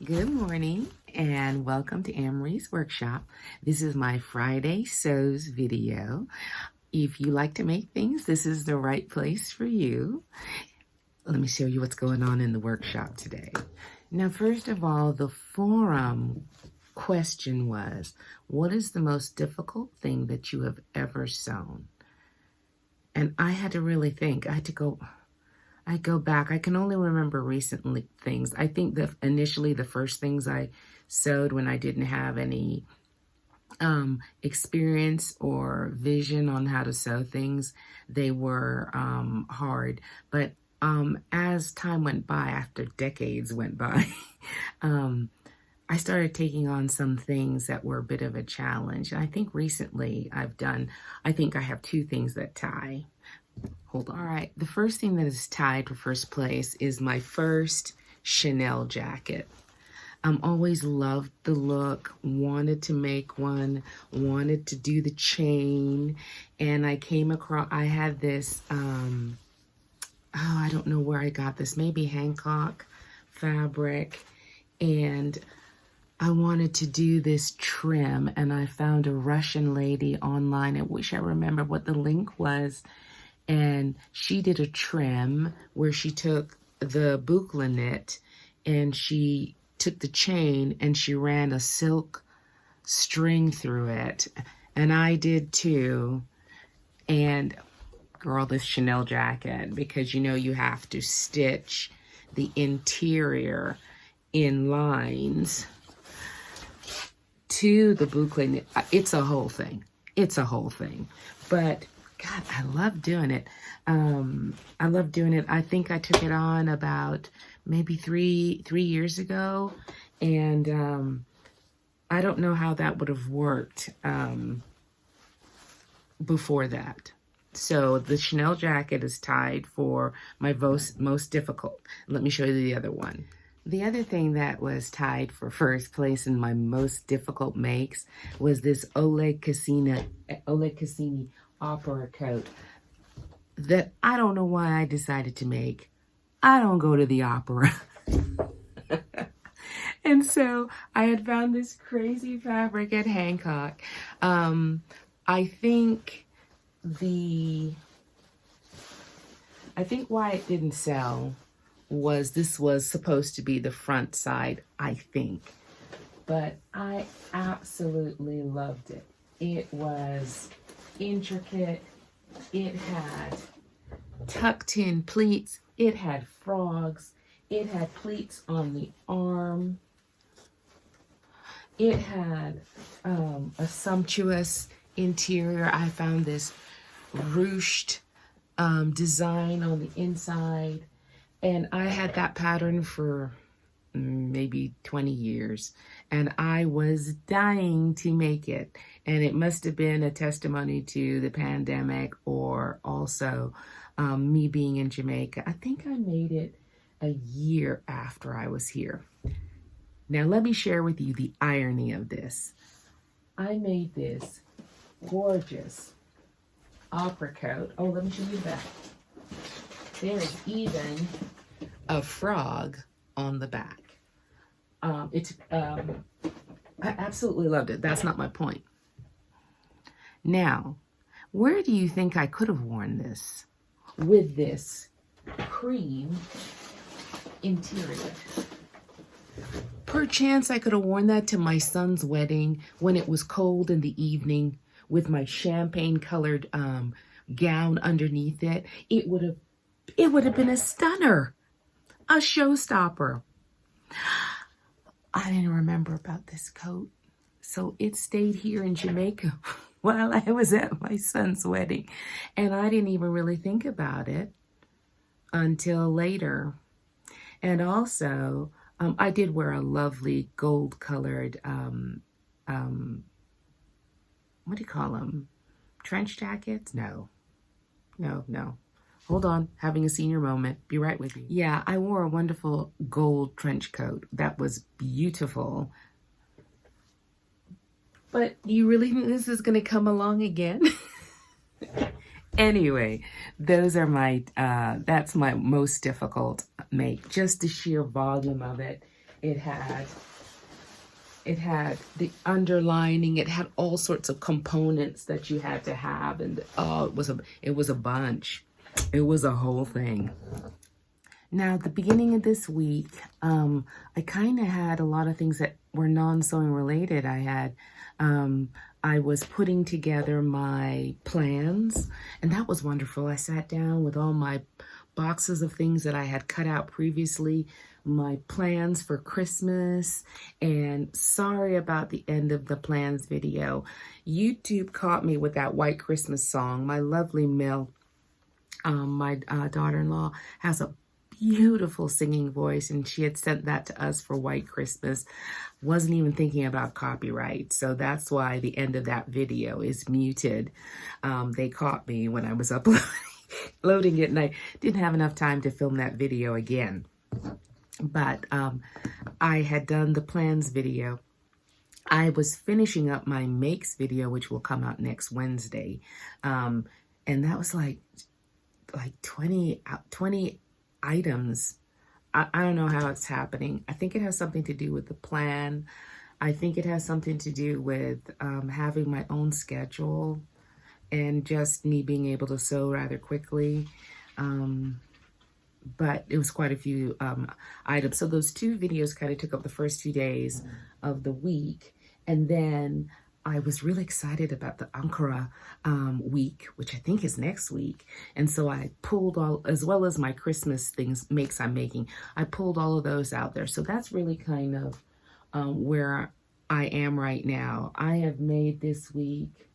Good morning and welcome to Anmaree's workshop. This is my Fridaysews video. If you like to make things, this is the right place for you. Let me show you what's going on in the workshop today. Now, first of all, the forum question was, what is the most difficult thing that you have ever sewn? And I had to really think. I go back. I can only remember recently things. I think that initially the first things I sewed when I didn't have any experience or vision on how to sew things, they were hard. But as time went by, after decades went by, I started taking on some things that were a bit of a challenge. And I think recently I think I have two things that tie. Hold on. All right, the first thing that is tied for first place is my first Chanel jacket. Always loved the look, wanted to make one, wanted to do the chain, and I came across, I had this, I don't know where I got this, maybe Hancock fabric, and I wanted to do this trim, and I found a Russian lady online. I wish I remember what the link was. And she did a trim where she took the boucle knit and she took the chain and she ran a silk string through it. And I did too. And girl, this Chanel jacket, because you know you have to stitch the interior in lines to the boucle knit. It's a whole thing. It's a whole thing. But God, I love doing it. I love doing it. I think I took it on about maybe three years ago. And I don't know how that would have worked before that. So the Chanel jacket is tied for my most difficult. Let me show you the other one. The other thing that was tied for first place in my most difficult makes was this Oleg Cassini opera coat that I don't know why I decided to make. I don't go to the opera. And so I had found this crazy fabric at Hancock. I think why it didn't sell was this was supposed to be the front side, I think. But I absolutely loved it. It was intricate. It had tucked in pleats. It had frogs. It had pleats on the arm. It had a sumptuous interior. I found this ruched design on the inside. And I had that pattern for maybe 20 years. And I was dying to make it. And it must have been a testimony to the pandemic or also me being in Jamaica. I think I made it a year after I was here. Now, let me share with you the irony of this. I made this gorgeous opera coat. Oh, let me show you that. There's even a frog on the back. I absolutely loved it. That's not my point. Now, where do you think I could have worn this with this cream interior? Perchance I could have worn that to my son's wedding when it was cold in the evening with my champagne-colored gown underneath it. It would have been a stunner, a showstopper. I didn't remember about this coat, so it stayed here in Jamaica while I was at my son's wedding, and I didn't even really think about it until later. And also, I did wear a lovely gold-colored, what do you call them? Trench jackets? No. Hold on, having a senior moment. Be right with you. Yeah, I wore a wonderful gold trench coat. That was beautiful. But you really think this is going to come along again? Anyway, those are my, that's my most difficult make. Just the sheer volume of it It had the underlining. It had all sorts of components that you had to have, and it was a bunch. It was a whole thing. Now, at the beginning of this week, I kind of had a lot of things that were non-sewing related. I was putting together my plans, and that was wonderful. I sat down with all my boxes of things that I had cut out previously, my plans for Christmas, and sorry about the end of the plans video. YouTube caught me with that White Christmas song. My lovely Mel, my daughter-in-law, has a beautiful singing voice, and she had sent that to us for White Christmas. Wasn't even thinking about copyright, so that's why the end of that video is muted. They caught me when I was uploading it, and I didn't have enough time to film that video again. But I had done the plans video. I was finishing up my makes video, which will come out next Wednesday, and that was like 20 items. I don't know how it's happening. I think it has something to do with the plan. I think it has something to do with having my own schedule and just me being able to sew rather quickly. But it was quite a few items. So those two videos kind of took up the first 2 days of the week. And then I was really excited about the Anmaree week, which I think is next week. And so I pulled all, as well as my Christmas makes I'm making, I pulled all of those out there. So that's really kind of where I am right now. I have made this week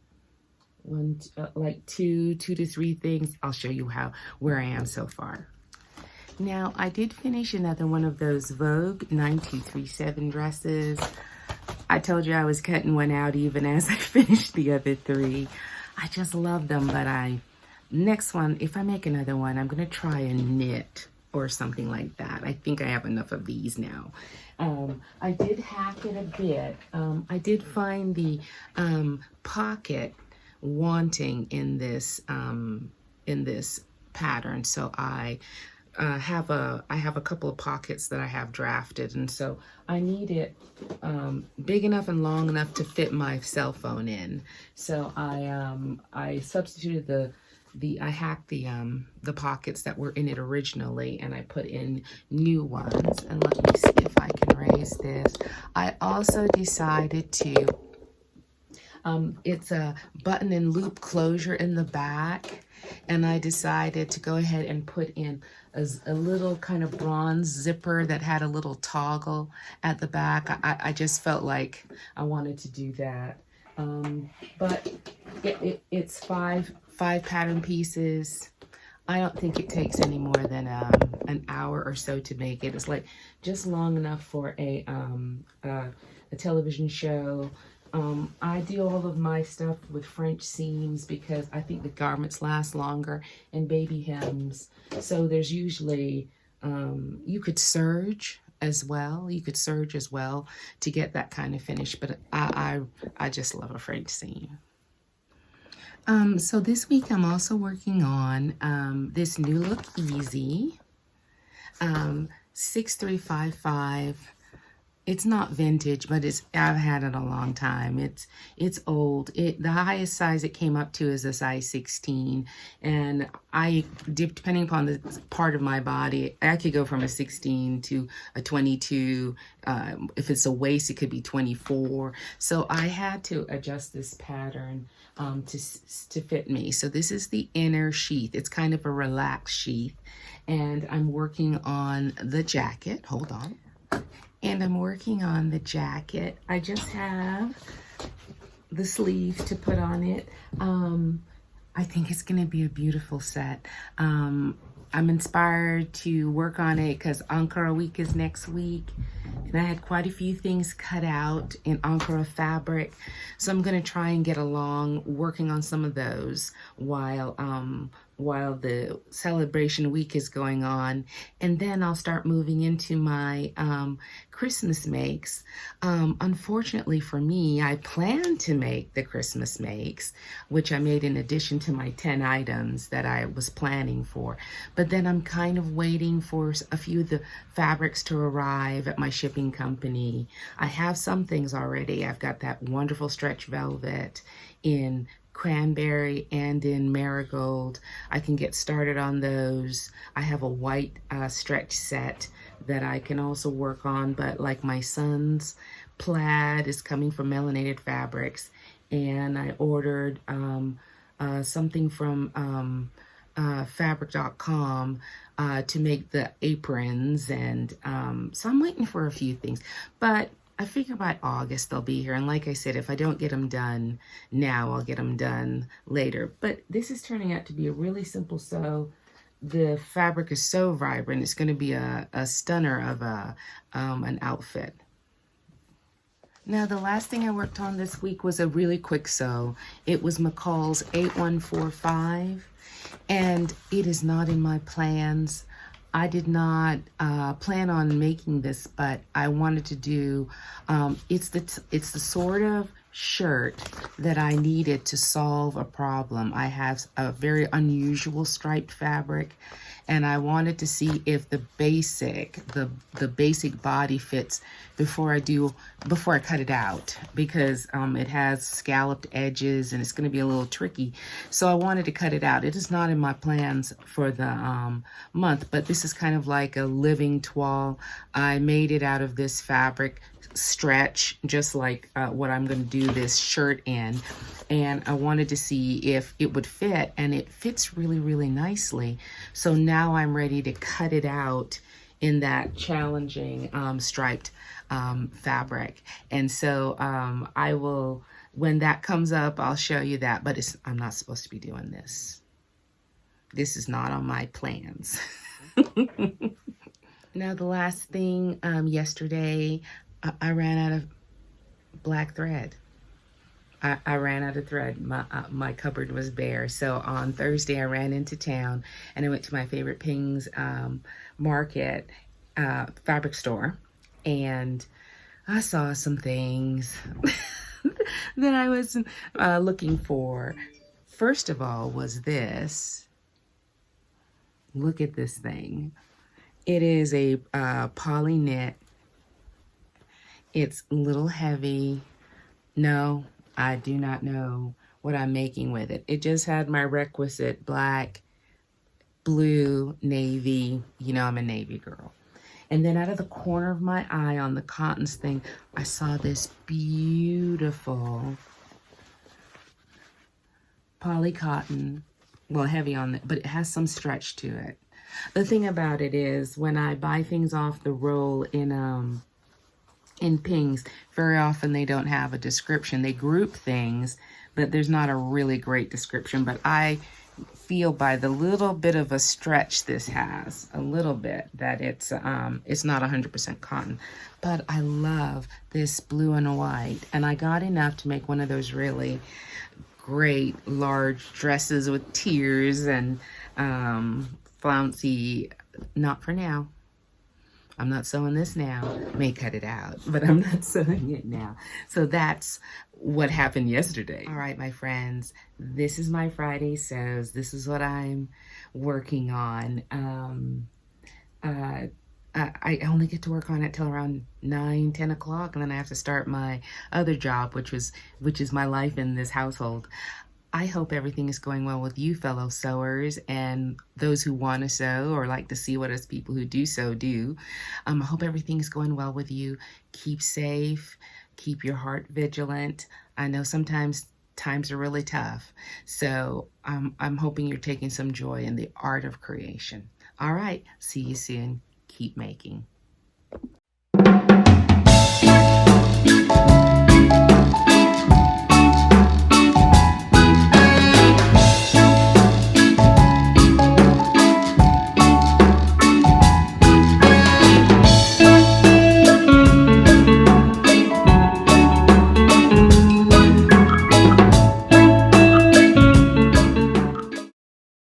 like two to three things. I'll show you where I am so far. Now, I did finish another one of those Vogue 9237 dresses. I told you I was cutting one out even as I finished the other three. I just love them, but next one, if I make another one, I'm going to try a knit or something like that. I think I have enough of these now. I did hack it a bit. I did find the pocket wanting in this pattern, so I have a couple of pockets that I have drafted, and so I need it big enough and long enough to fit my cell phone in. So I substituted I hacked the pockets that were in it originally, and I put in new ones. And let me see if I can raise this. I also decided to it's a button and loop closure in the back, and I decided to go ahead and put in a little kind of bronze zipper that had a little toggle at the back. I just felt like I wanted to do that. But it's five pattern pieces. I don't think it takes any more than an hour or so to make it. It's like just long enough for a television show. I do all of my stuff with French seams because I think the garments last longer, and baby hems. So there's usually, you could serge as well. You could serge as well to get that kind of finish, but I just love a French seam. So this week I'm also working on this New Look Easy 6355. It's not vintage, but I've had it a long time. It's old. The highest size it came up to is a size 16, and depending upon the part of my body, I could go from a 16 to a 22. If it's a waist, it could be 24. So I had to adjust this pattern to fit me. So this is the inner sheath. It's kind of a relaxed sheath, and I'm working on the jacket. Hold on. And I'm working on the jacket. I just have the sleeve to put on it. I think it's gonna be a beautiful set. I'm inspired to work on it because Anmaree week is next week. And I had quite a few things cut out in Anmaree fabric. So I'm gonna try and get along working on some of those while while the celebration week is going on, and then I'll start moving into my Christmas makes. Unfortunately for me, I planned to make the Christmas makes, which I made in addition to my 10 items that I was planning for. But then I'm kind of waiting for a few of the fabrics to arrive at my shipping company. I have some things already. I've got that wonderful stretch velvet in cranberry and in marigold. I can get started on those. I have a white stretch set that I can also work on, but like my son's plaid is coming from Melanated Fabrics, and I ordered something from fabric.com to make the aprons, and so I'm waiting for a few things, but I figure by August they'll be here. And like I said, if I don't get them done now, I'll get them done later. But this is turning out to be a really simple sew. The fabric is so vibrant. It's going to be a stunner of an outfit. Now, the last thing I worked on this week was a really quick sew. It was McCall's 8145, and it is not in my plans. I did not plan on making this, but I wanted to do, it's the sort of shirt that I needed to solve a problem. I have a very unusual striped fabric, and I wanted to see if the basic body fits before I cut it out, because it has scalloped edges and it's going to be a little tricky. So I wanted to cut it out. It is not in my plans for the month, but this is kind of like a living toile. I made it out of this fabric stretch, just like what I'm going to do this shirt in, and I wanted to see if it would fit, and it fits really, really nicely. So now I'm ready to cut it out in that challenging striped fabric, and so I will, when that comes up, I'll show you that, but I'm not supposed to be doing this. This is not on my plans. Now, the last thing, yesterday, I ran out of black thread. I ran out of thread. My cupboard was bare. So on Thursday, I ran into town and I went to my favorite Ping's Market fabric store, and I saw some things that I was looking for. First of all was this. Look at this thing. It is a poly knit. It's a little heavy. No, I do not know what I'm making with it. It just had my requisite black, blue, navy. You know I'm a navy girl. And then out of the corner of my eye on the cottons thing, I saw this beautiful poly cotton. Well, heavy on it, but it has some stretch to it. The thing about it is, when I buy things off the roll in Ping's, very often they don't have a description. They group things, but there's not a really great description. But I feel by the little bit of a stretch this has, a little bit, that it's not 100% cotton. But I love this blue and white, and I got enough to make one of those really great large dresses with tiers and flouncy. Not for now. I'm not sewing this now. May cut it out, but I'm not sewing it now. So that's what happened yesterday. All right, my friends, this is my Friday sews. This is what I'm working on. I only get to work on it till around 9-10 o'clock, and then I have to start my other job, which is my life in this household. I hope everything is going well with you, fellow sewers, and those who want to sew or like to see what us people who do sew do. I hope everything is going well with you. Keep safe. Keep your heart vigilant. I know sometimes times are really tough, so I'm hoping you're taking some joy in the art of creation. All right, see you soon. Keep making.